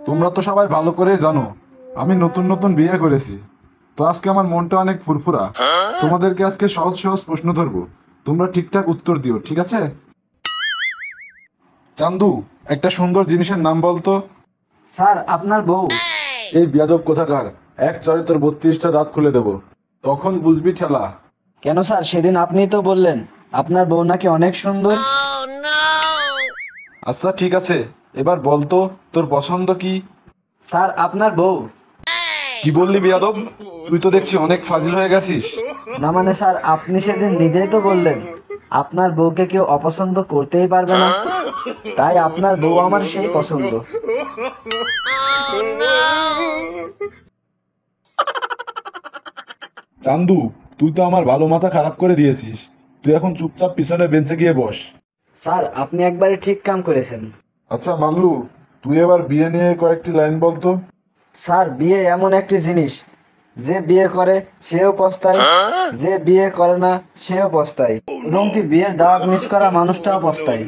তোমরা তো সবাই ভালো করে জানো আমি নতুন নতুন বিয়ে করেছি। তো আজকে আমার মনটা অনেক ফুরফুরা। তোমাদেরকে আজকে সহজ সহজ প্রশ্ন ধরবো, তোমরা ঠিকঠাক উত্তর দিও, ঠিক আছে? চান্দু, একটা সুন্দর জিনিসের নাম বলতো। স্যার আপনার বউ। এই বিয়াদব কোথাকার, এক চরে তোর 32টা দাঁত খুলে দেবো, তখন বুঝবি ঠেলা। কেন স্যার, সেদিন আপনিই তো বললেন আপনার বউ নাকি অনেক সুন্দর। আচ্ছা ঠিক আছে, এবার বলতো তোর পছন্দ কি? স্যার আপনার বউ। কি বললি বিয়াদব? তুই তো দেখছি অনেক ফাজিল হয়ে গেছিস। না মানে স্যার, আপনি সেদিন নিজেই তো বললেন আপনার বউকে কেউ অপছন্দ করতেই পারবে না, তাই আপনার বউ আমার সেই পছন্দ। চান্দু, তুই তো আমার ভালো মাথা খারাপ করে দিয়েছিস। তুই এখন চুপচাপ পিছনে বেঞ্চে গিয়ে বস। স্যার আপনি একবারে ঠিক কাম করেছেন। আচ্ছা মামলু, তুই এবার বিয়ে নিয়ে কয়েকটি লাইন বলতো। স্যার বিয়ে এমন একটি জিনিস, যে বিয়ে করে সেও পস্তায়, যে বিয়ে করে না সেও পস্তায়, এবং কি বিয়ের দাওয়াত মিস করা মানুষটাও পস্তায়।